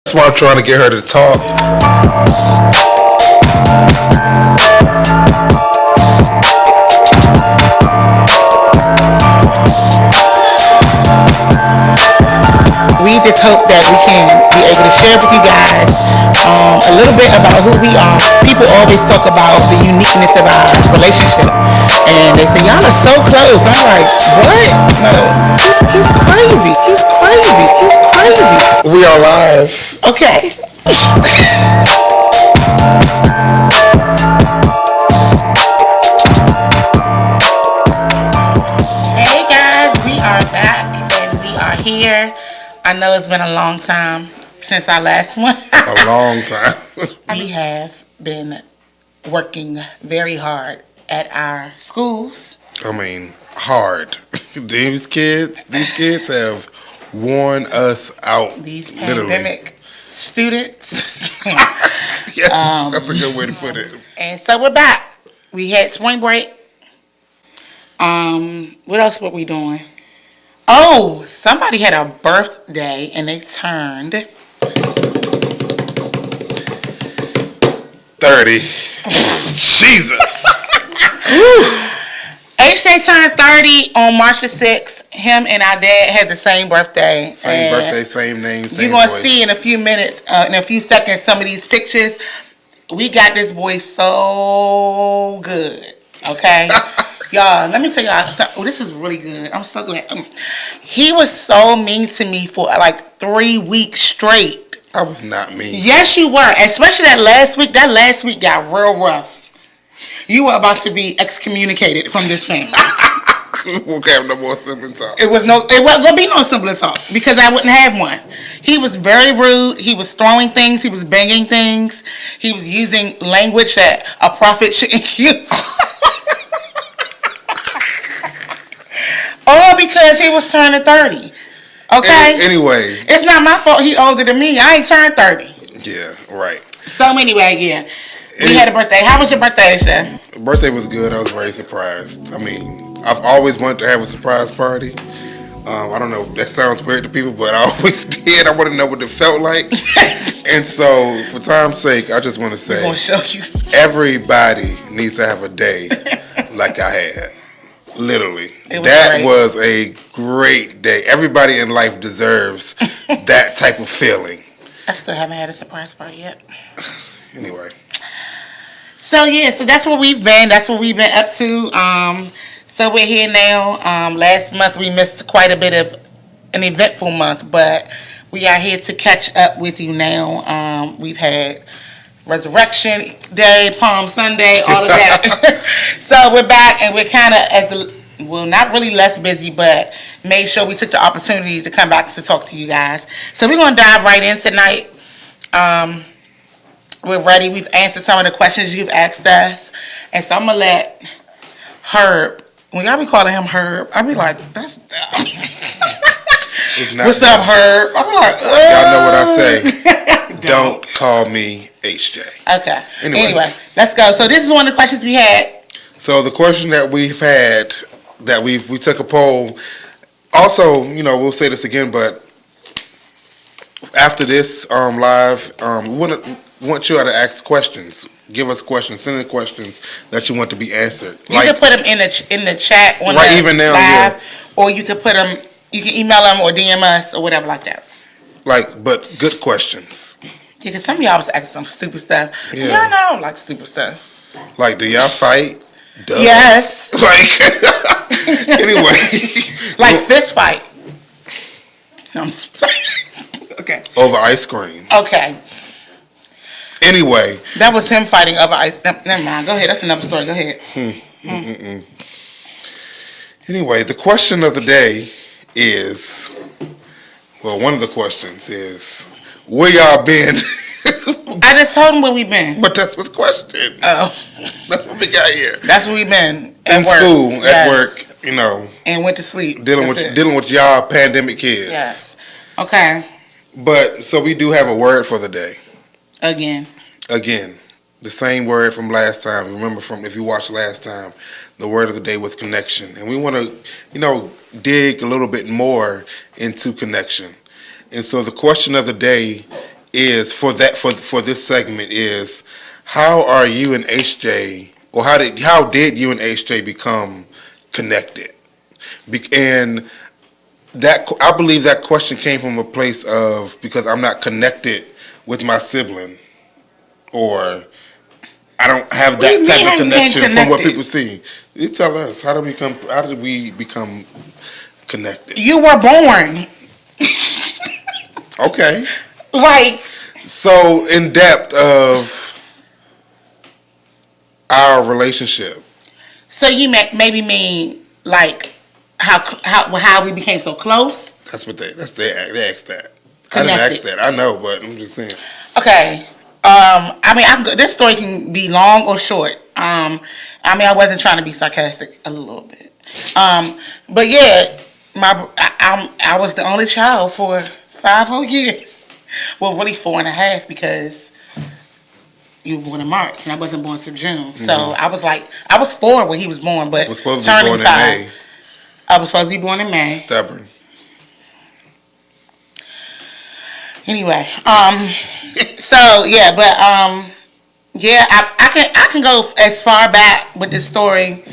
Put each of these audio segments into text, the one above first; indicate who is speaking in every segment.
Speaker 1: That's why I'm trying to get her to talk.
Speaker 2: We just hope that we can be able to share with you guys a little bit about who we are. People always talk about the uniqueness of our relationship, and they say y'all are so close. I'm like, what? No, he's crazy. He's crazy. He's crazy.
Speaker 1: We are live.
Speaker 2: Okay. Hey guys, we are back and we are here. I know it's been a long time since our last one.
Speaker 1: A long time.
Speaker 2: We have been working very hard at our schools.
Speaker 1: I mean, hard. These kids have worn us out.
Speaker 2: These
Speaker 1: literally.
Speaker 2: pandemic students.
Speaker 1: Yeah, that's a good way to put it.
Speaker 2: And so we're back. We had spring break. What else were we doing? Oh, somebody had a birthday and they turned
Speaker 1: 30. Jesus.
Speaker 2: HJ turned 30 on March the 6th. Him and our dad had the same birthday.
Speaker 1: Same birthday, same name, same
Speaker 2: You're going to
Speaker 1: voice.
Speaker 2: see in a few minutes, in a few seconds, some of these pictures. We got this boy so good. Okay? Y'all, let me tell y'all something. Oh, this is really good. I'm so glad. He was so mean to me for like 3 weeks straight.
Speaker 1: I was not mean.
Speaker 2: Yes, you were. Especially that last week. That last week got real rough. You were about to be excommunicated from this family.
Speaker 1: We won't have no more sibling talk.
Speaker 2: It wasn't gonna be no sibling talk because I wouldn't have one. He was very rude. He was throwing things. He was banging things. He was using language that a prophet shouldn't use. All because he was turning 30. Okay?
Speaker 1: Anyway.
Speaker 2: It's not my fault he older than me. I ain't turned 30.
Speaker 1: Yeah, right.
Speaker 2: So anyway, yeah. We had a birthday. How was your birthday, Shay?
Speaker 1: Birthday was good. I was very surprised. I mean, I've always wanted to have a surprise party. I don't know if that sounds weird to people, but I always did. I want to know what it felt like. And so, for time's sake, I just want to say,
Speaker 2: I'm gonna show you.
Speaker 1: Everybody needs to have a day like I had. Literally.
Speaker 2: That
Speaker 1: was a great day. Everybody in life deserves that type of feeling.
Speaker 2: I still haven't had a surprise party yet.
Speaker 1: Anyway.
Speaker 2: So yeah, so that's where we've been. That's what we've been up to. So we're here now. Last month we missed quite a bit of an eventful month, but we are here to catch up with you now. We've had Resurrection Day, Palm Sunday, all of that. So we're back and we're kind of not really less busy, but made sure we took the opportunity to come back to talk to you guys. So we're going to dive right in tonight. We're ready. We've answered some of the questions you've asked us. And so I'm going to let Herb, when y'all be calling him Herb, I'll be like, that's dumb. What's up, Herb? I'll be like,
Speaker 1: y'all know what I say. Don't call me HJ.
Speaker 2: Okay. Anyway, let's go. So this is one of the questions we had.
Speaker 1: So the question that we've had, that we took a poll. Also, we'll say this again, but after this live, we want you to ask questions. Give us questions. Send in questions that you want to be answered.
Speaker 2: You can put them in the chat on
Speaker 1: right even now,
Speaker 2: live,
Speaker 1: yeah.
Speaker 2: Or you can put them. You can email them or DM us or whatever like that.
Speaker 1: But good questions.
Speaker 2: Yeah, because some of y'all was asking some stupid stuff.
Speaker 1: Yeah.
Speaker 2: Y'all know I don't like stupid stuff.
Speaker 1: Like, do y'all fight? Duh.
Speaker 2: Yes.
Speaker 1: Anyway.
Speaker 2: Like fist fight. Okay.
Speaker 1: Over ice cream.
Speaker 2: Okay.
Speaker 1: Anyway.
Speaker 2: That was him fighting over ice. Never mind. Go ahead. That's another story. Go ahead.
Speaker 1: Anyway, the question of the day is, one of the questions is, where y'all been?
Speaker 2: I just told him where we been.
Speaker 1: But that's what's the question.
Speaker 2: Oh.
Speaker 1: That's what we got here.
Speaker 2: That's where we been.
Speaker 1: In school, at work,
Speaker 2: And went to sleep.
Speaker 1: Dealing with y'all pandemic kids.
Speaker 2: Yes. Okay.
Speaker 1: But, so we do have a word for the day.
Speaker 2: Again.
Speaker 1: The same word from last time. Remember if you watched last time, the word of the day was connection. And we want to, dig a little bit more into connection. And so the question of the day is for this segment is how are you and HJ, or how did you and HJ become connected? And that, I believe that question came from a place of, because I'm not connected with my sibling, or I don't have that type of connection from what people see. You tell us, how did we become connected?
Speaker 2: You were born.
Speaker 1: Okay.
Speaker 2: Like,
Speaker 1: so in depth of our relationship.
Speaker 2: So you maybe mean like how we became so close?
Speaker 1: They asked that.
Speaker 2: Connected.
Speaker 1: I didn't ask that. I know, but I'm just saying.
Speaker 2: Okay. I mean, this story can be long or short. I mean, I wasn't trying to be sarcastic a little bit. But yeah, I was the only child for 5 whole years. Well, really 4.5, because you were born in March and I wasn't born until June. So I was 4 when he was born, but
Speaker 1: was supposed to be born in May.
Speaker 2: I was supposed to be born in May.
Speaker 1: Stubborn.
Speaker 2: Anyway, so yeah, but yeah, I can go as far back with this story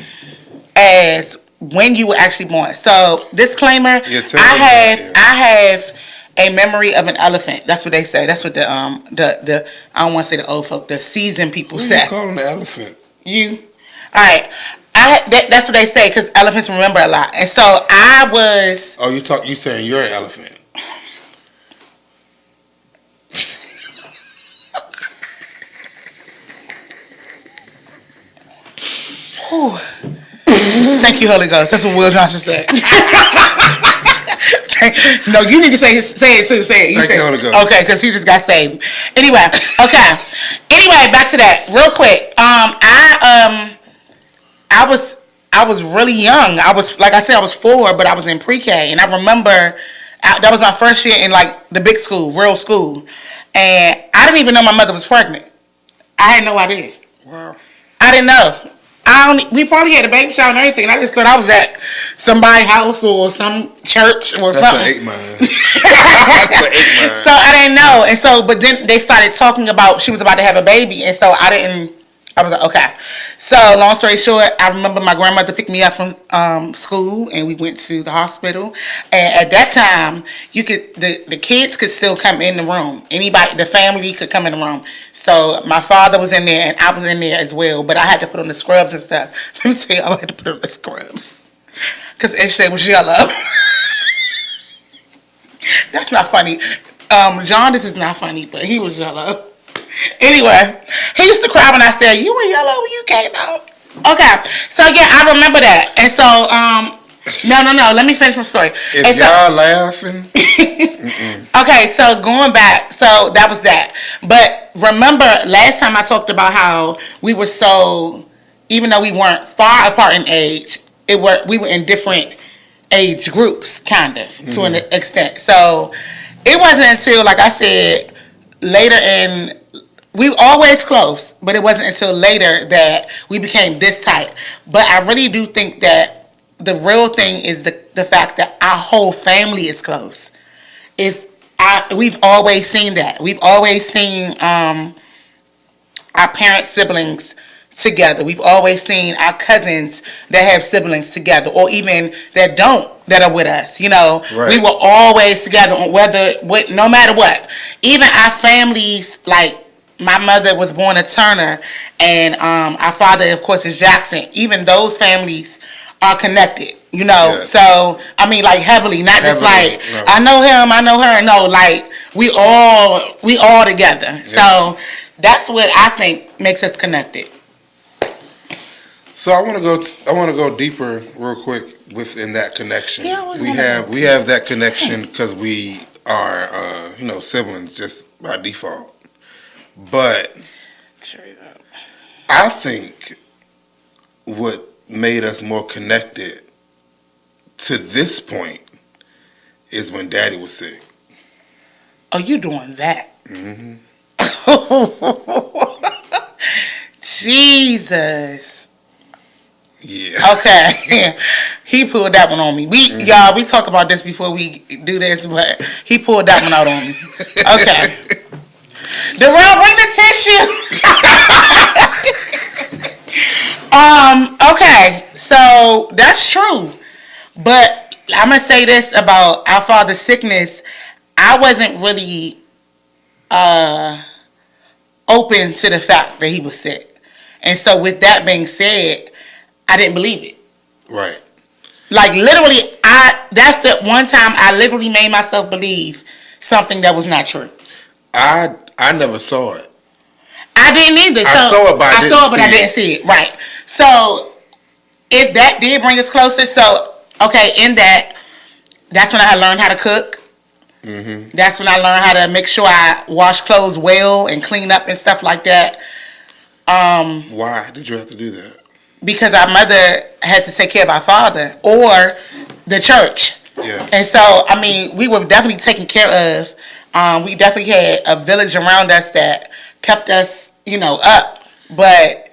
Speaker 2: as when you were actually born. So disclaimer, I have a memory of an elephant. That's what they say. That's what the I don't want to say the old folk, the seasoned people say.
Speaker 1: What are you calling the elephant?
Speaker 2: You. All right. That's what they say, because elephants remember a lot. And so I was.
Speaker 1: Oh, you saying you're an elephant?
Speaker 2: Whew. Thank you, Holy Ghost. That's what Will Johnson said. No, you need to say it too. Say it.
Speaker 1: Thank you, Holy Ghost.
Speaker 2: Okay, because he just got saved. Anyway, okay. Anyway, back to that real quick. I was really young. I was, like I said, I was 4, but I was in pre-K, and I remember that was my first year in like the big school, real school, and I didn't even know my mother was pregnant. I had no idea.
Speaker 1: Wow.
Speaker 2: I didn't know. We probably had a baby shower and everything. I just thought I was at somebody's house or some church or something.
Speaker 1: That's an 8 mile. That's an 8 mile.
Speaker 2: So I didn't know. And so, but then they started talking about she was about to have a baby. And so I was like, okay. So long story short, I remember my grandmother picked me up from school, and we went to the hospital. And at that time, the kids could still come in the room. Anybody, the family could come in the room. So my father was in there, and I was in there as well. But I had to put on the scrubs and stuff. Let me tell you, I had to put on the scrubs because HJ was yellow. That's not funny. John, this is not funny, but he was yellow. Anyway, he used to cry when I said, "You were yellow when you came out." Okay, so yeah, I remember that. And so, no, let me finish my story.
Speaker 1: If y'all laughing.
Speaker 2: Okay, so going back, so that was that. But remember, last time I talked about how we were so, even though we weren't far apart in age, we were in different age groups, kind of, to an extent. So it wasn't until, like I said, later in. We were always close, but it wasn't until later that we became this tight. But I really do think that the real thing is the fact that our whole family is close. We've always seen that. We've always seen our parents' siblings together. We've always seen our cousins that have siblings together, or even that are with us. You know, right. We were always together, no matter what. Even our families, like. My mother was born a Turner, and our father, of course, is Jackson. Even those families are connected, you know. Yes. So, I mean, like heavily, not just like, no. I know him, I know her. No, like we all together. Yeah. So that's what I think makes us connected.
Speaker 1: So I want to go deeper real quick within that connection.
Speaker 2: Yeah,
Speaker 1: we have that connection because we are siblings just by default. But I think what made us more connected to this point is when Daddy was sick.
Speaker 2: Oh, you doing that?
Speaker 1: Mm-hmm.
Speaker 2: Jesus.
Speaker 1: Yeah.
Speaker 2: Okay. He pulled that one on me. Y'all, we talk about this before we do this, but he pulled that one out on me. Okay. Darrell, bring the tissue. Okay, so that's true. But I'm going to say this about our father's sickness. I wasn't really open to the fact that he was sick. And so with that being said, I didn't believe it.
Speaker 1: Right.
Speaker 2: Like literally, that's the one time I literally made myself believe something that was not true.
Speaker 1: I never saw it.
Speaker 2: I didn't either. So
Speaker 1: I saw it, but
Speaker 2: I didn't see it. Right. So if that did bring us closer, so okay, in that's when I learned how to cook. Mm-hmm. That's when I learned how to make sure I wash clothes well and clean up and stuff like that.
Speaker 1: Why did you have to do that?
Speaker 2: Because our mother had to take care of our father or the church.
Speaker 1: Yes.
Speaker 2: And so, I mean, we were definitely taken care of. We definitely had a village around us that kept us, up. But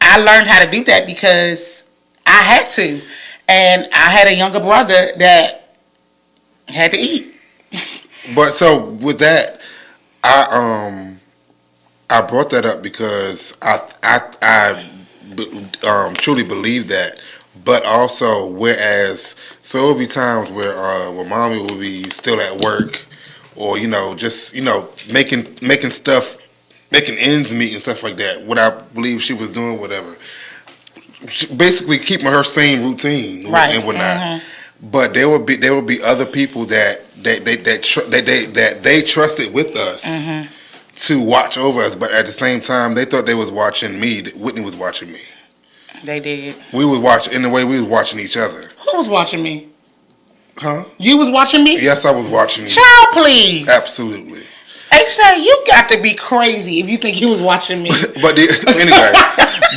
Speaker 2: I learned how to do that because I had to. And I had a younger brother that had to eat.
Speaker 1: But so with that, I brought that up because I truly believe that. But also, whereas, so there will be times where mommy will be still at work, or just making stuff, making ends meet and stuff like that. What I believe she was doing, whatever, basically keeping her same routine,
Speaker 2: right,
Speaker 1: and whatnot.
Speaker 2: Mm-hmm.
Speaker 1: But there would be other people that they trusted with us. Mm-hmm. To watch over us, but at the same time, they thought they was watching me. Whitney was watching me.
Speaker 2: They did.
Speaker 1: We was watching, in the way we was watching each other.
Speaker 2: Who was watching me?
Speaker 1: Huh?
Speaker 2: You was watching me?
Speaker 1: Yes, I was watching you.
Speaker 2: Child, please.
Speaker 1: Absolutely.
Speaker 2: Actually, you got to be crazy if you think he was watching me.
Speaker 1: But anyway,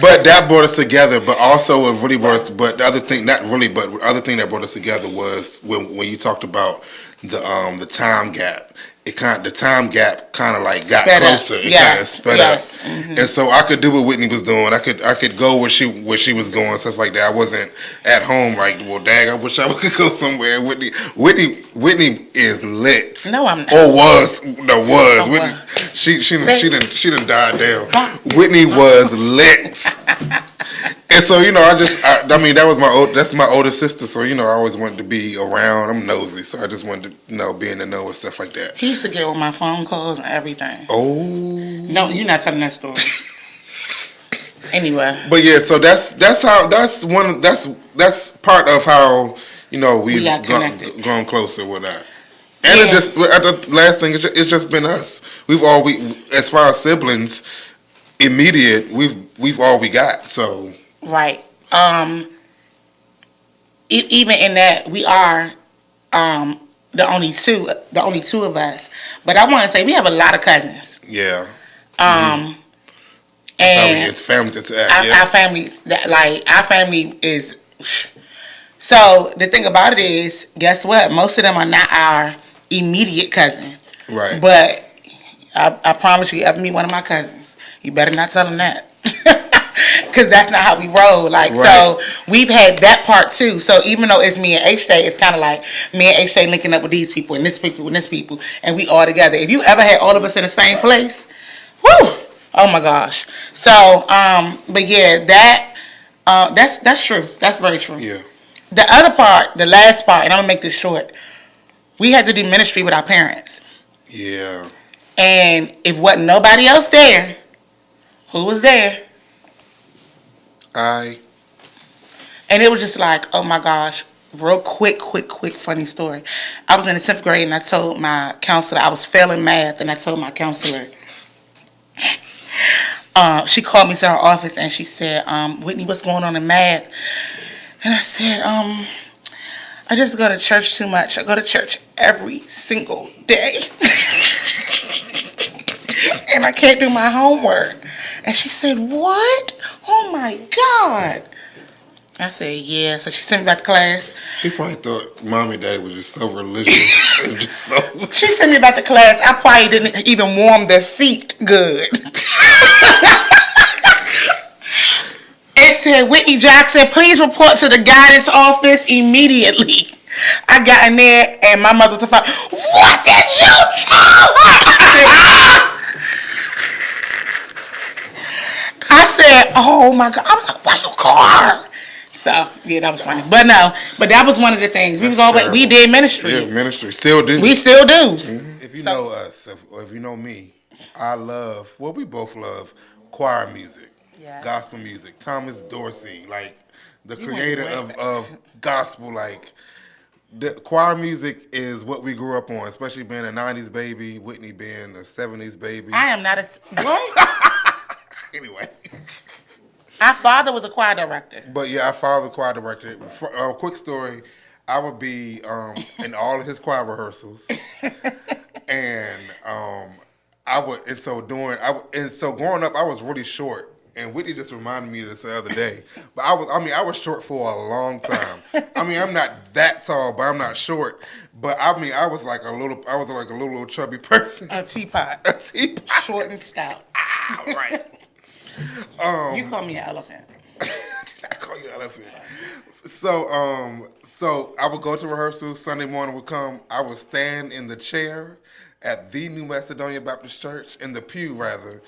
Speaker 1: but that brought us together. But also, what really brought us. But the other thing, not really, but the other thing that brought us together was when you talked about the time gap. The time gap kind of like got
Speaker 2: sped
Speaker 1: closer.
Speaker 2: Up.
Speaker 1: It
Speaker 2: yes.
Speaker 1: kind of sped
Speaker 2: yes.
Speaker 1: up,
Speaker 2: Mm-hmm.
Speaker 1: and so I could do what Whitney was doing. I could go where she was going, stuff like that. I wasn't at home like, well, dang, I wish I could go somewhere. Whitney is lit.
Speaker 2: No, I'm not.
Speaker 1: Or was. Whitney, she done died down. Whitney was lit. And so, I mean, that's my older sister, so, I always wanted to be around. I'm nosy, so I just wanted to, be in the know and stuff like that.
Speaker 2: He used to get on my phone calls and everything.
Speaker 1: Oh.
Speaker 2: No, you're not telling that story. Anyway.
Speaker 1: But yeah, so that's part of how, we've gone closer with that. And yeah. The last thing, it's just been us. As far as siblings, immediate, we've all we got, so.
Speaker 2: Right. Even in that, we are the only two of us. But I want to say we have a lot of cousins.
Speaker 1: Yeah.
Speaker 2: And
Speaker 1: it's family.
Speaker 2: Our family is. So the thing about it is, guess what? Most of them are not our immediate cousin.
Speaker 1: Right.
Speaker 2: But I promise you, ever meet one of my cousins, you better not tell them that. Because that's not how we roll. Right. So we've had that part too. So even though it's me and H-Day, it's kind of like me and H-Day linking up with these people and this people and this people, and we all together. If you ever had all of us in the same place, whoo! Oh my gosh. So, but yeah, that's true. That's very true.
Speaker 1: Yeah.
Speaker 2: The other part, the last part, and I'm gonna make this short. We had to do ministry with our parents.
Speaker 1: Yeah.
Speaker 2: And if wasn't nobody else there, who was there? And it was just like, oh my gosh, real quick, funny story. I was in the 10th grade and I told my counselor, I was failing math, and I told my counselor, she called me to her office and she said, Whitney, what's going on in math? And I said, I just go to church too much. I go to church every single day. And I can't do my homework. And she said, what? Oh my God. I said, yeah. So she sent me back to class.
Speaker 1: She probably thought mom and dad was just so religious.
Speaker 2: She sent me back to class. I probably didn't even warm the seat good. It said, Whittney Jackson, please report to the guidance office immediately. I got in there and my mother was like, what did you tell her? oh my God. I was like, why you call her? So, yeah, that was funny. But no, but that was one of the things. We did ministry.
Speaker 1: Yeah, ministry. Still do.
Speaker 2: We still do.
Speaker 1: Mm-hmm. If you know us, or if you know me, I love, well, we both love choir music, gospel music. Thomas Dorsey, like the creator of gospel, like the choir music is what we grew up on, especially being a 90s baby, Whitney being a 70s baby.
Speaker 2: I am not what?
Speaker 1: Anyway.
Speaker 2: Our father was a choir director.
Speaker 1: But yeah, our father was a choir director. Quick story, I would be in all of his choir rehearsals. And so growing up, I was really short. And Whitney just reminded me of this the other day. But I was short for a long time. I mean, I'm not that tall, but I'm not short. But I was like a little chubby person.
Speaker 2: A teapot.
Speaker 1: A teapot.
Speaker 2: Short and stout.
Speaker 1: Right.
Speaker 2: You call me an elephant.
Speaker 1: I call you an elephant. So I would go to rehearsals. Sunday morning would come. I would stand in the chair at the New Macedonia Baptist Church, in the pew rather.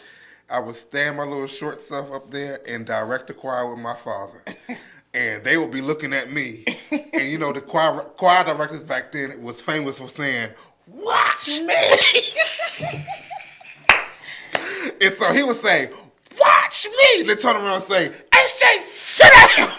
Speaker 1: I would stand my little short self up there and direct the choir with my father. And they would be looking at me. And you know, the choir directors back then was famous for saying, "Watch me." And so he would say, "Watch me." They turn around and say, "SJ, sit down."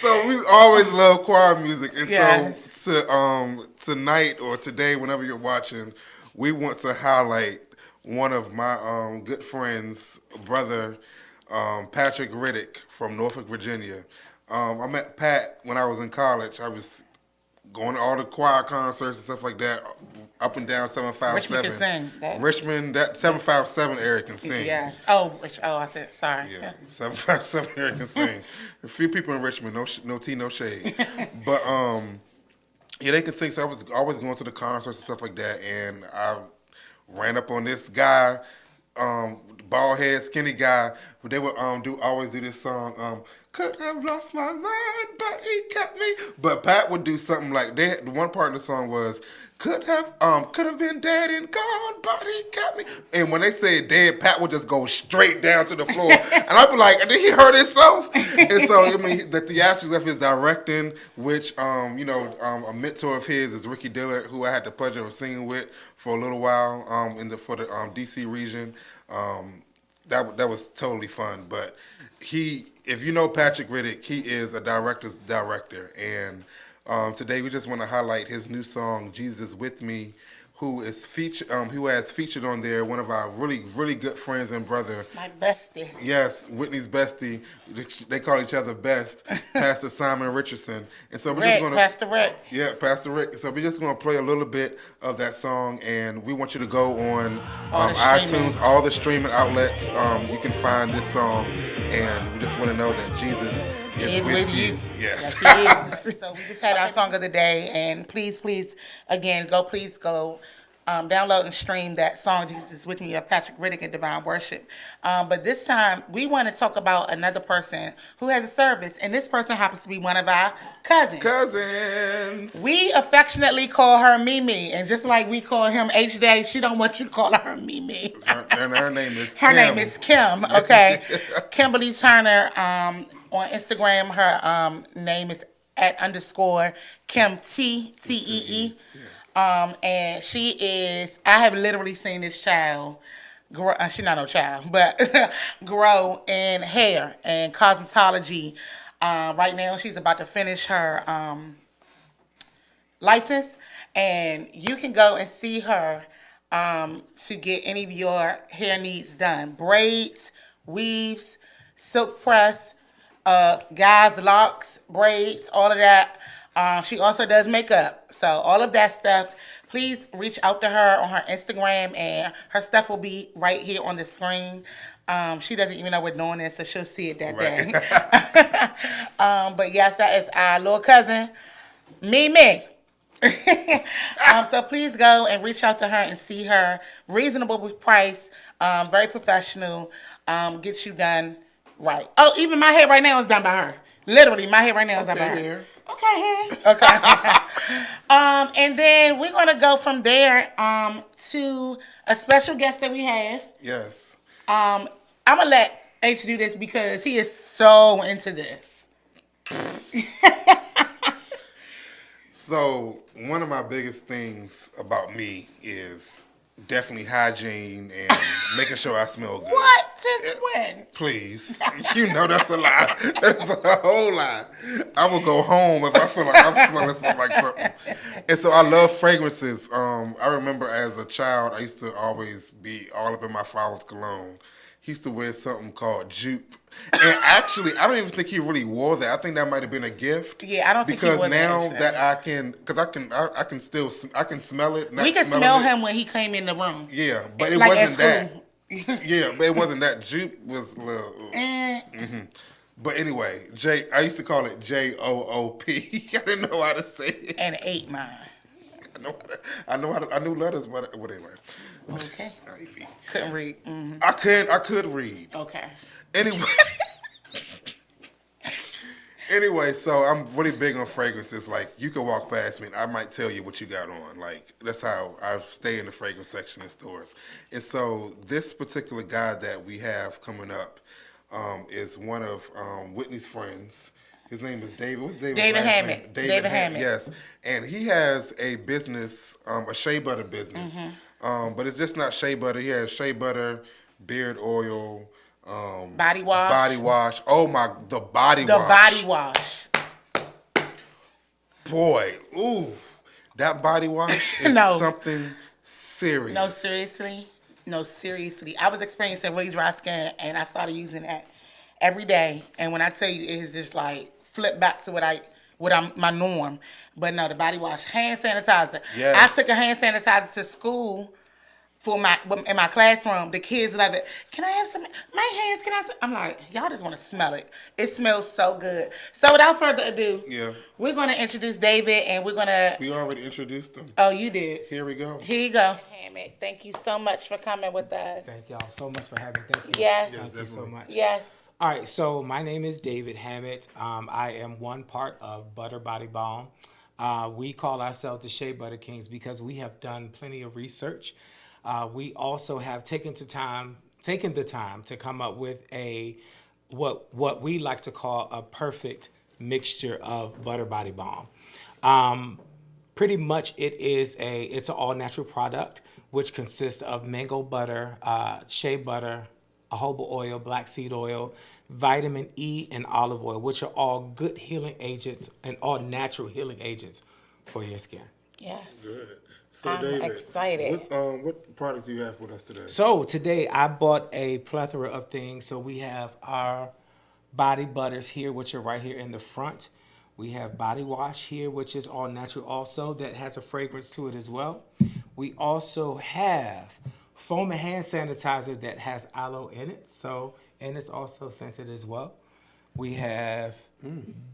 Speaker 1: So we always love choir music. And so tonight or today, whenever you're watching, we want to highlight one of my good friends, brother Patrick Riddick from Norfolk, Virginia. I met Pat when I was in college. I was going to all the choir concerts and stuff like that, up and down 757.
Speaker 2: Richmond can sing.
Speaker 1: Richmond, that 757 area can sing.
Speaker 2: Yes. Oh, I said, sorry.
Speaker 1: Yeah, 757 area can sing. A few people in Richmond, no tea, no shade. But, yeah, they can sing. So I was always going to the concerts and stuff like that, and I ran up on this guy, bald head, skinny guy. They would always do this song. Could have lost my mind, but he kept me. But Pat would do something like that. The one part of the song was could have been dead and gone, but he kept me. And when they said dead, Pat would just go straight down to the floor. And I'd be like, did he hurt himself? And so I mean, the theatrics of his directing, which a mentor of his is Ricky Dillard, who I had the pleasure of singing with for a little while for the DC region. That was totally fun. But if you know Patrick Riddick, he is a director's director. And today we just want to highlight his new song, Jesus With Me, who has featured on there one of our really, really good friends and brother.
Speaker 2: My bestie.
Speaker 1: Yes, Whitney's bestie. They call each other best, Pastor Simon Richardson. And so
Speaker 2: Pastor Rick.
Speaker 1: Yeah, Pastor Rick. So we're just going to play a little bit of that song, and we want you to go on iTunes, all the streaming outlets. You can find this song, and we just want to know that Jesus is with you. Yes.
Speaker 2: Yes, he is. So we just had our song of the day, and please go download and stream that song, Jesus is With Me, of Patrick Riddick and Divine Worship. But this time, we want to talk about another person who has a service, and this person happens to be one of our cousins. We affectionately call her Mimi, and just like we call him H-Day, she don't want you to call her Mimi.
Speaker 1: Her name is
Speaker 2: Kim. Her name is Kim, okay? Kimberly Turner, on Instagram, her name is @_Kim T-E-E. And she is, I have literally seen this child grow, she's not no child, but grow in hair and cosmetology. Right now she's about to finish her license, and you can go and see her to get any of your hair needs done. Braids, weaves, silk press, guys, locks, braids, all of that. She also does makeup. So all of that stuff, please reach out to her on her Instagram, and her stuff will be right here on the screen. She doesn't even know we're doing this, so she'll see it that day. But yes, that is our little cousin, Mimi. So please go and reach out to her and see her. Reasonable price, very professional, get you done right. Oh, even my hair right now is done by her. Literally, my hair right now is done by her. Okay. Okay. And then we're gonna go from there to a special guest that we have.
Speaker 1: Yes.
Speaker 2: I'm gonna let H do this because he is so into this.
Speaker 1: So one of my biggest things about me is definitely hygiene and making sure I smell good.
Speaker 2: What? Since when?
Speaker 1: Please, you know that's a lie. That's a whole lie. I will go home if I feel like I'm smelling something. And so I love fragrances. I remember as a child, I used to always be all up in my father's cologne. He used to wear something called Jupe. And actually, I don't even think he really wore that. I think that might have been a gift.
Speaker 2: Yeah, I don't think he
Speaker 1: because
Speaker 2: wore that,
Speaker 1: now
Speaker 2: actually.
Speaker 1: that I can, because I can still, I can smell it.
Speaker 2: We could smell him when he came in the room.
Speaker 1: Yeah, but it
Speaker 2: Like at
Speaker 1: wasn't that.
Speaker 2: school.
Speaker 1: Yeah, but it wasn't that. Jupe was a little. But anyway, I used to call it JOOP. I didn't know how to say it.
Speaker 2: And 8 mine.
Speaker 1: I knew letters, but anyway.
Speaker 2: Okay.
Speaker 1: Maybe.
Speaker 2: Couldn't read.
Speaker 1: I could read.
Speaker 2: Okay.
Speaker 1: Anyway. Anyway, so I'm really big on fragrances. Like, you can walk past me and I might tell you what you got on. Like, that's how I stay in the fragrance section in stores. And so this particular guy that we have coming up is one of Whitney's friends. His name is David. What's David's
Speaker 2: David
Speaker 1: last
Speaker 2: Hammett.
Speaker 1: name?
Speaker 2: David Hammett.
Speaker 1: Yes. And he has a business, a shea butter business. But it's just not shea butter. He has shea butter, beard oil,
Speaker 2: Body wash.
Speaker 1: Body wash. Oh my, the body
Speaker 2: The
Speaker 1: wash.
Speaker 2: body wash.
Speaker 1: Boy, ooh, that body wash is
Speaker 2: No.
Speaker 1: something serious.
Speaker 2: No, seriously. No, seriously. I was experiencing really dry skin, and I started using that every day. And when I tell you, it's just like flip back to my norm. But no, the body wash, hand sanitizer.
Speaker 1: Yes.
Speaker 2: I took a hand sanitizer to school in my classroom. The kids love it. Can I have some? My hands, can I? I'm like, y'all just want to smell it. It smells so good. So without further ado, we're going to introduce David, and we're going to.
Speaker 1: We already introduced him.
Speaker 2: Oh, you did.
Speaker 1: Here we go.
Speaker 2: Here you go. Hammett, thank you so much for coming with us.
Speaker 3: Thank y'all so much for having me. Thank you.
Speaker 2: Yes.
Speaker 3: Thank you so much.
Speaker 2: Yes.
Speaker 3: All right, so my name is David Hammett. I am one part of Butter Body Balm. We call ourselves the Shea Butter Kings because we have done plenty of research. We also have taken the time to come up with what we like to call a perfect mixture of Butter Body Balm. Pretty much it's an all natural product which consists of mango butter, shea butter, jojoba oil, black seed oil, vitamin E, and olive oil, which are all good healing agents and all natural healing agents for your skin.
Speaker 2: Yes.
Speaker 1: Good. So
Speaker 2: I'm
Speaker 1: David,
Speaker 2: excited.
Speaker 1: What products do you have with us today?
Speaker 3: So today I bought a plethora of things. So we have our body butters here, which are right here in the front. We have body wash here, which is all natural also, that has a fragrance to it as well. We also have foam and hand sanitizer that has aloe in it, and it's also scented as well. We have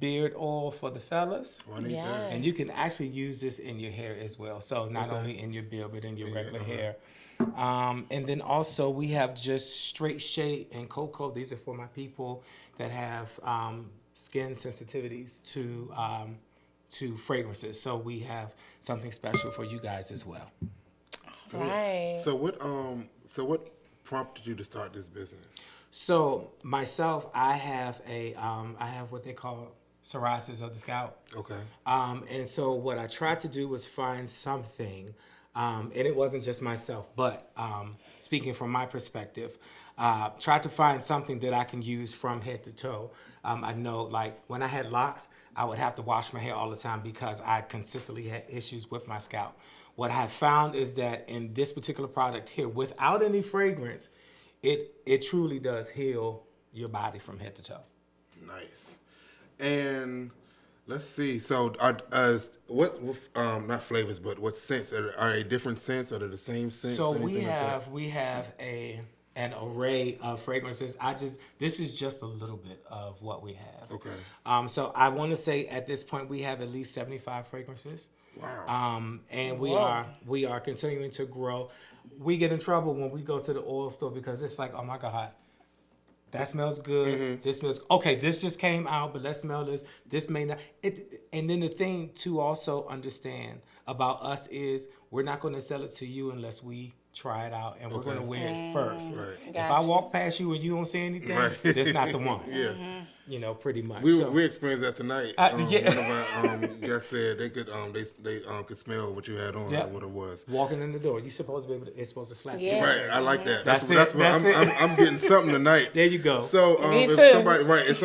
Speaker 3: beard oil for the fellas.
Speaker 2: Yes.
Speaker 3: And you can actually use this in your hair as well. So not only in your beard, but in your regular hair. And then also we have just straight shea and cocoa. These are for my people that have skin sensitivities to fragrances. So we have something special for you guys as well.
Speaker 2: Right.
Speaker 1: So what prompted you to start this business?
Speaker 3: So myself, I have what they call psoriasis of the scalp.
Speaker 1: Okay.
Speaker 3: And so what I tried to do was find something, and it wasn't just myself, but speaking from my perspective, tried to find something that I can use from head to toe. I know, like when I had locks, I would have to wash my hair all the time because I consistently had issues with my scalp. What I have found is that in this particular product here, without any fragrance, it truly does heal your body from head to toe.
Speaker 1: Nice. And let's see. So, not flavors, but what scents are they different scents? Are they the same scents?
Speaker 3: So
Speaker 1: anything
Speaker 3: we have an array of fragrances. This is just a little bit of what we have.
Speaker 1: Okay.
Speaker 3: So I want to say at this point we have at least 75 fragrances.
Speaker 1: Wow.
Speaker 3: And we are continuing to grow. We get in trouble when we go to the oil store because it's like, oh my God, That smells good. This smells okay. This just came out, but let's smell this. This may not. And then the thing to also understand about us is we're not going to sell it to you unless we try it out, and we're going to wear it first.
Speaker 1: Right.
Speaker 3: If
Speaker 2: Gotcha.
Speaker 3: I walk past you and you don't say anything, that's not the one.
Speaker 1: Yeah.
Speaker 3: Pretty much.
Speaker 1: We experienced that tonight.
Speaker 3: Yeah.
Speaker 1: One of our guests said they could could smell what you had on,
Speaker 3: Yeah.
Speaker 1: like what it was.
Speaker 3: Walking in the door, you're supposed to be able to. It's supposed to slap.
Speaker 2: Yeah.
Speaker 3: you.
Speaker 1: Right, I like that. That's
Speaker 3: That's
Speaker 1: what
Speaker 3: it.
Speaker 1: I'm getting something tonight.
Speaker 3: There you go.
Speaker 1: So
Speaker 2: Me
Speaker 1: if
Speaker 2: too.
Speaker 1: somebody if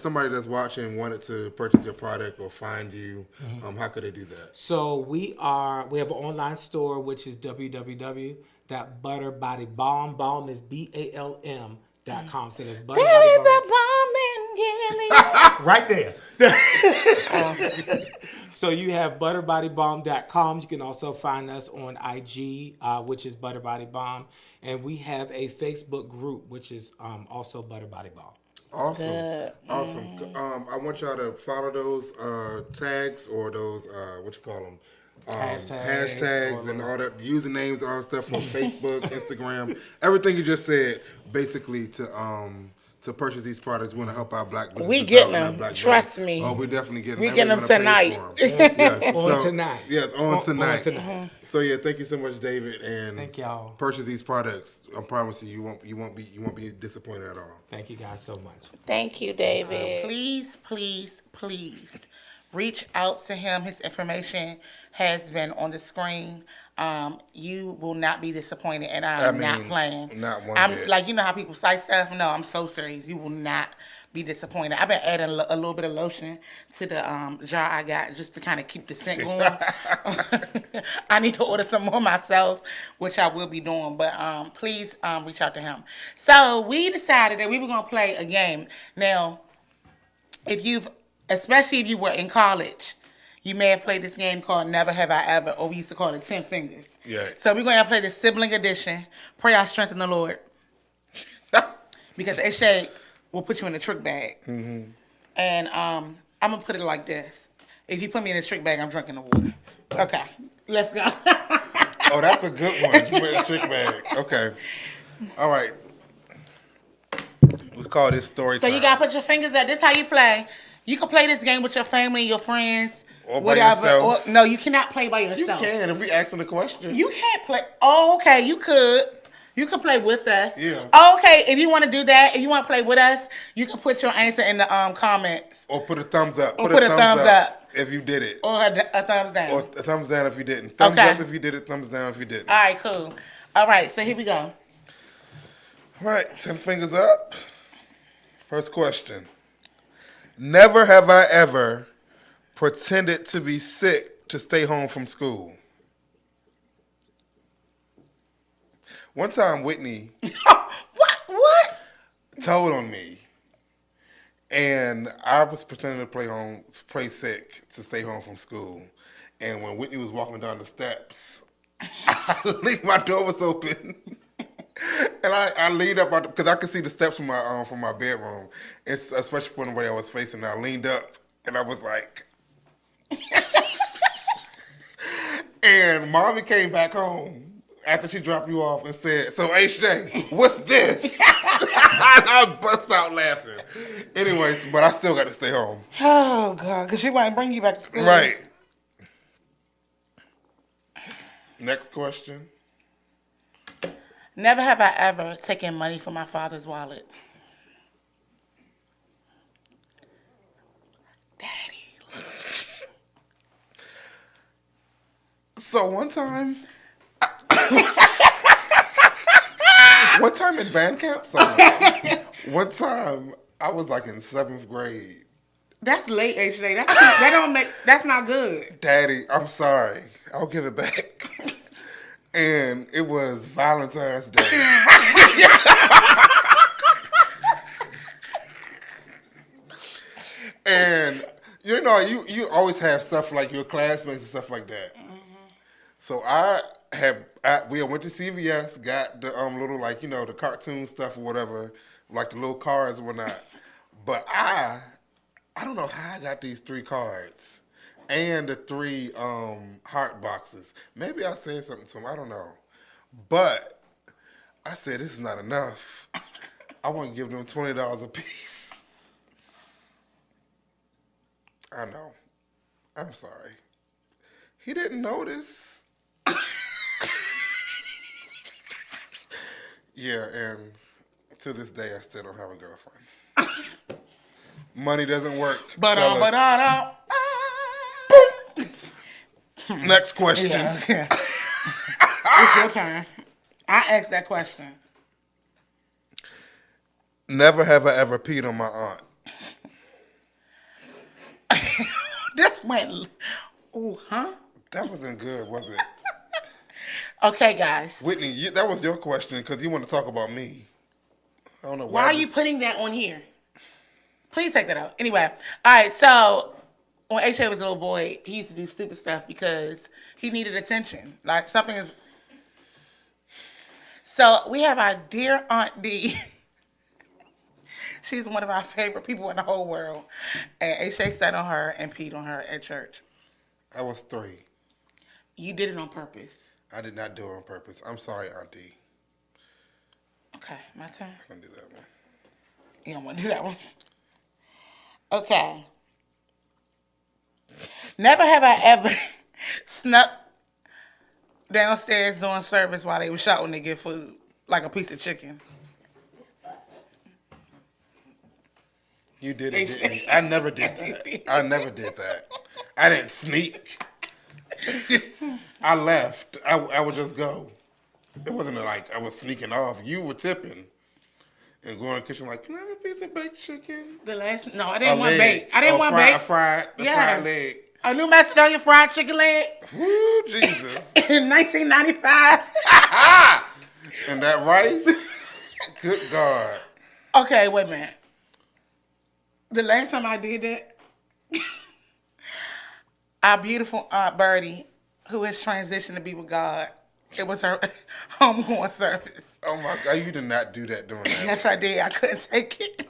Speaker 1: somebody that's watching wanted to purchase your product or find you, how could they do that?
Speaker 3: So we have an online store which is www.butterbodybalm. Balm is BALM.com. So that's Butter
Speaker 2: There
Speaker 3: Body
Speaker 2: is
Speaker 3: Balm.
Speaker 2: a bomb in Gilly.
Speaker 3: Right there. So you have butterbodybalm.com. You can also find us on IG, which is Butterbodybomb. And we have a Facebook group, which is also Butterbodybomb.
Speaker 1: Awesome.
Speaker 2: Good.
Speaker 1: Awesome. I want y'all to follow those tags or those what you call them. Hashtags and all that usernames, all that stuff on Facebook, Instagram, everything you just said, basically to purchase these products. We want to help our black businesses.
Speaker 2: We getting
Speaker 1: out and our
Speaker 2: them.
Speaker 1: black
Speaker 2: Trust
Speaker 1: brands.
Speaker 2: me.
Speaker 1: Oh, we definitely getting
Speaker 2: We
Speaker 1: them.
Speaker 2: getting
Speaker 1: And
Speaker 2: them
Speaker 1: we're gonna pay
Speaker 2: tonight.
Speaker 1: for 'em. Yes,
Speaker 3: On tonight.
Speaker 1: Yes, on tonight.
Speaker 3: On tonight.
Speaker 1: So yeah, thank you so much, David, and
Speaker 3: Thank y'all.
Speaker 1: purchase these products. I promise you won't be disappointed at all.
Speaker 3: Thank you guys so much.
Speaker 2: Thank you, David. Please, please, please reach out to him. His information has been on the screen. You will not be disappointed, and I'm not playing.
Speaker 1: Not one
Speaker 2: I'm
Speaker 1: bit.
Speaker 2: like, you know how people cite stuff? No, I'm so serious. You will not be disappointed. I've been adding a little bit of lotion to the jar I got just to kind of keep the scent going. I need to order some more myself, which I will be doing. But please reach out to him. So we decided that we were going to play a game. Now, especially if you were in college, you may have played this game called Never Have I Ever, or we used to call it 10 Fingers.
Speaker 1: Yeah.
Speaker 2: So we're going to play the sibling edition. Pray our strength in the Lord. Because Shay will put you in a trick bag. Mm-hmm. And I'm going to put it like this. If you put me in a trick bag, I'm drinking the water. Okay, let's go.
Speaker 1: Oh, that's a good one. You put in a trick bag. Okay. All right. We call this story
Speaker 2: So
Speaker 1: time.
Speaker 2: you got to put your fingers up. This is how you play. You can play this game with your family, your friends.
Speaker 1: Or by
Speaker 2: whatever.
Speaker 1: yourself.
Speaker 2: Or, no, you cannot play by
Speaker 1: You
Speaker 2: yourself.
Speaker 1: can if we asking the question.
Speaker 2: You can't play. Oh, okay, you could. You could play with us.
Speaker 1: Yeah.
Speaker 2: Oh, okay, if you want to do that, if you want to play with us, you can put your answer in the comments.
Speaker 1: Or put a thumbs up.
Speaker 2: Or put a thumbs up.
Speaker 1: if you did it.
Speaker 2: Or a thumbs down.
Speaker 1: Or a thumbs down if you didn't. Thumbs
Speaker 2: Okay.
Speaker 1: up if you did it. Thumbs down if you didn't.
Speaker 2: All right, cool. All right, so here we go.
Speaker 1: All right, 10 fingers up. First question. Never have I ever pretended to be sick to stay home from school. One time, Whitney
Speaker 2: What?
Speaker 1: told on me, and I was pretending to play sick to stay home from school. And when Whitney was walking down the steps, my door was open, and I leaned up because I could see the steps from my bedroom, especially from the way I was facing. I leaned up, and I was like, and Mommy came back home after she dropped you off and said, "So HJ, what's this?" And I bust out laughing. Anyways, but I still got to stay home.
Speaker 2: Oh, God, because she won't bring you back to school.
Speaker 1: Right. Next question.
Speaker 2: Never have I ever taken money from my father's wallet. Daddy.
Speaker 1: So one time in band camp, one time I was like in 7th grade.
Speaker 2: That's late, HJ. That's not good.
Speaker 1: Daddy, I'm sorry. I'll give it back. And it was Valentine's Day. And you know, you always have stuff like your classmates and stuff like that. Mm-hmm. So we went to CVS, got the little, like, you know, the cartoon stuff or whatever, like the little cards and whatnot. But I don't know how I got these 3 cards and the 3 heart boxes. Maybe I said something to him. I don't know. But I said, this is not enough. I want to give them $20 a piece. I know. I'm sorry. He didn't notice. Yeah, and to this day, I still don't have a girlfriend. Money doesn't work. Fellas. Next question.
Speaker 2: Yeah. It's your turn. I asked that question.
Speaker 1: Never have I ever peed on my aunt.
Speaker 2: This went. Ooh, huh?
Speaker 1: That wasn't good, was it?
Speaker 2: Okay, guys.
Speaker 1: Whitney, that was your question because you want to talk about me. I don't know
Speaker 2: Why are you putting that on here? Please take that out. Anyway, all right. So when H.A. was a little boy, he used to do stupid stuff because he needed attention. Like something is. So we have our dear Aunt D. She's one of our favorite people in the whole world. And H.A. sat on her and peed on her at church.
Speaker 1: I was 3.
Speaker 2: You did it on purpose.
Speaker 1: I did not do it on purpose. I'm sorry, Auntie.
Speaker 2: Okay, my turn.
Speaker 1: I can do that one.
Speaker 2: You don't want to do that one. Okay. Never have I ever snuck downstairs doing service while they were shouting to get food, like a piece of chicken.
Speaker 1: You did it, didn't you? I never did that. I never did that. I didn't sneak. I left. I would just go. It wasn't like I was sneaking off. You were tipping and going to the kitchen like, can I have a piece of baked chicken?
Speaker 2: No, I didn't want baked. I didn't want baked.
Speaker 1: A fried leg.
Speaker 2: A New Macedonia fried chicken leg.
Speaker 1: Woo, Jesus.
Speaker 2: In 1995.
Speaker 1: And that rice? Good God.
Speaker 2: Okay, wait a minute. The last time I did that, our beautiful Aunt Birdie, who has transitioned to be with God, it was her homegoing service.
Speaker 1: Oh my God, you did not do that during that.
Speaker 2: Yes, I did. I couldn't take it.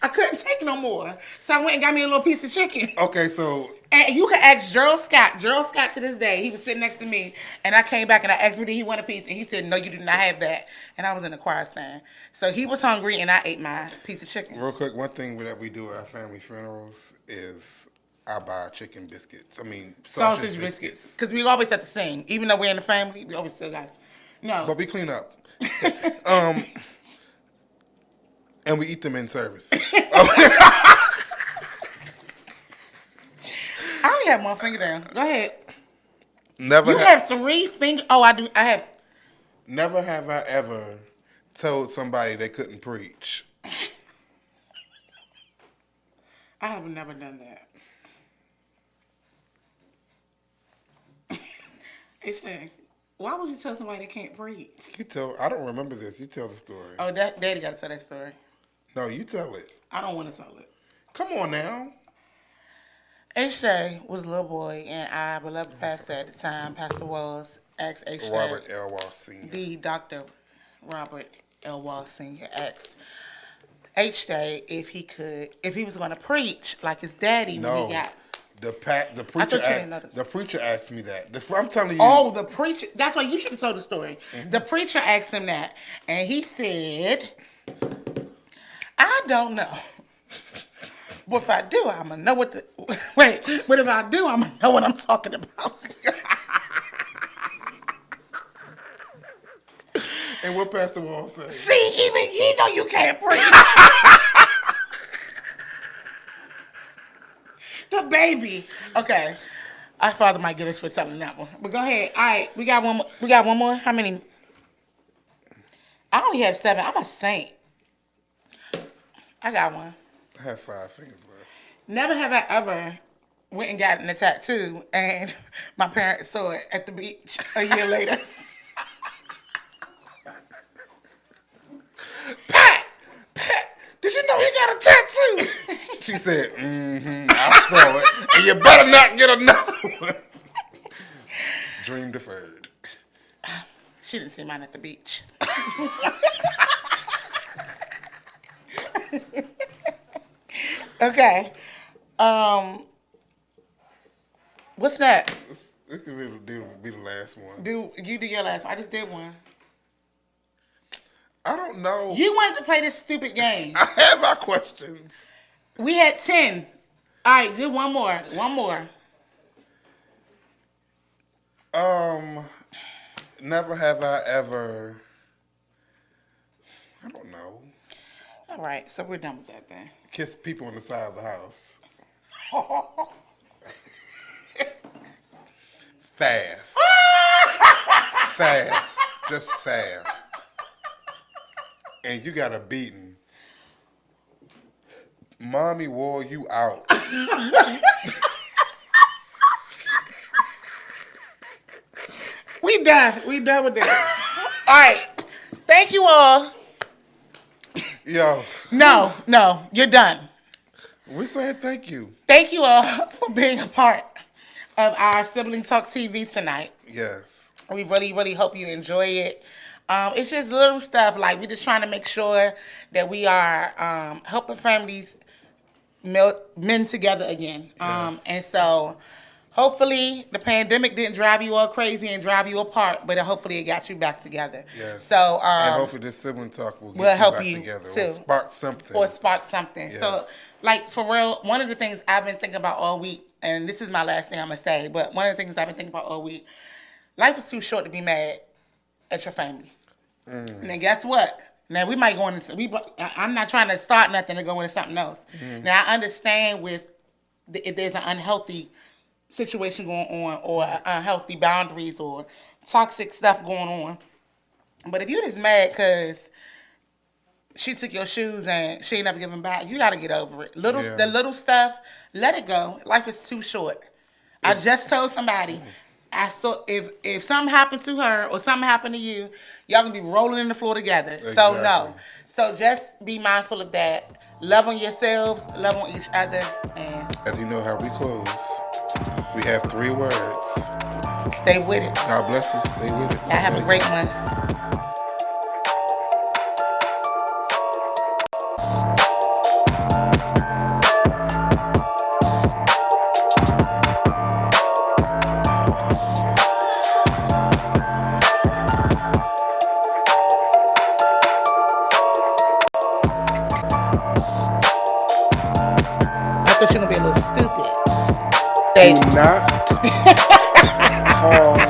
Speaker 2: I couldn't take no more. So I went and got me a little piece of chicken.
Speaker 1: Okay, so.
Speaker 2: And you can ask Gerald Scott. Gerald Scott to this day, he was sitting next to me, and I came back and I asked him, did he want a piece? And he said, no, you do not have that. And I was in the choir stand. So he was hungry, and I ate my piece of chicken.
Speaker 1: Real quick, one thing that we do at our family funerals is I buy chicken biscuits. I mean, sausage biscuits.
Speaker 2: Because we always have to sing. Even though we're in the family, we always still got to. No.
Speaker 1: But we clean up. And we eat them in service.
Speaker 2: I only have one finger down. Go ahead.
Speaker 1: Never.
Speaker 2: You have 3 fingers? Oh, I do. I have.
Speaker 1: Never have I ever told somebody they couldn't preach.
Speaker 2: I have never done that. It's like, why would you tell somebody they can't preach?
Speaker 1: I don't remember this. You tell the story.
Speaker 2: Oh, Daddy got to tell that story.
Speaker 1: No, you tell it.
Speaker 2: I don't want to tell it.
Speaker 1: Come on now.
Speaker 2: H.J. was a little boy, and our beloved pastor at the time, Pastor Walls, asked H.J.
Speaker 1: Robert L. Walls Sr.
Speaker 2: The Dr. Robert L. Walls Sr. asked H.J. if he was going to preach like his daddy when he got.
Speaker 1: The preacher asked me that. I'm telling you.
Speaker 2: Oh, the preacher. That's why you should have told the story. Mm-hmm. The preacher asked him that, and he said, I don't know. But if I do, I'm going to know what the... Wait, but if I do, I'm going to know what I'm talking about.
Speaker 1: And what Pastor Wall said?
Speaker 2: See, even you know you can't preach. The baby. Okay. Our father might get us for telling that one. But go ahead. All right, we got one more. We got one more. How many? I only have 7. I'm a saint. I got one.
Speaker 1: I have 5 fingers left.
Speaker 2: Never have I ever went and gotten a tattoo and my parents saw it at the beach a year later. Pat, did you know he got a tattoo?
Speaker 1: She said, I saw it. And you better not get another one. Dream deferred.
Speaker 2: She didn't see mine at the beach. Okay. What's next?
Speaker 1: It could be the last one.
Speaker 2: You do your last one. I just did one.
Speaker 1: I don't know.
Speaker 2: You wanted to play this stupid game.
Speaker 1: I have my questions.
Speaker 2: We had 10. All right, do one more. One more.
Speaker 1: Never have I ever. I don't know.
Speaker 2: All right, so we're done with that then.
Speaker 1: Kiss people on the side of the house. Fast. Fast. Just fast. And you got a beating. Mommy wore you out.
Speaker 2: We done. We done with that. All right. Thank you all.
Speaker 1: Yo.
Speaker 2: No, you're done.
Speaker 1: We're saying thank you.
Speaker 2: Thank you all for being a part of our Sibling Talk TV tonight.
Speaker 1: Yes.
Speaker 2: We really, really hope you enjoy it. It's just little stuff, like we're just trying to make sure that we are helping families mend together again.
Speaker 1: Yes.
Speaker 2: And so hopefully the pandemic didn't drive you all crazy and drive you apart, but hopefully it got you back together.
Speaker 1: Yes.
Speaker 2: So
Speaker 1: and hopefully this sibling talk will get
Speaker 2: we'll
Speaker 1: you
Speaker 2: help
Speaker 1: back
Speaker 2: you
Speaker 1: together
Speaker 2: too.
Speaker 1: or spark something.
Speaker 2: Or spark something.
Speaker 1: Yes.
Speaker 2: So, like, for real, one of the things I've been thinking about all week, and this is my last thing I'm going to say, but one of the things I've been thinking about all week, life is too short to be mad at your family. And then guess what? Now, we might go into, I'm not trying to start nothing to go into something else. Now, I understand if there's an unhealthy situation going on or unhealthy boundaries or toxic stuff going on. But if you're just mad because she took your shoes and she ain't never give them back, you got to get over it. The little stuff, let it go. Life is too short. I just told somebody, I saw if something happened to her or something happened to you, y'all gonna be rolling in the floor together.
Speaker 1: Exactly.
Speaker 2: So no. So just be mindful of that. Love on yourselves, love on each other, and
Speaker 1: as you know how we close, we have 3 words.
Speaker 2: stay with it.
Speaker 1: God bless you. Stay with it.
Speaker 2: Y'all have a great one. I thought you were gonna be a little stupid.
Speaker 1: Do not call me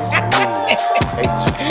Speaker 1: HJ.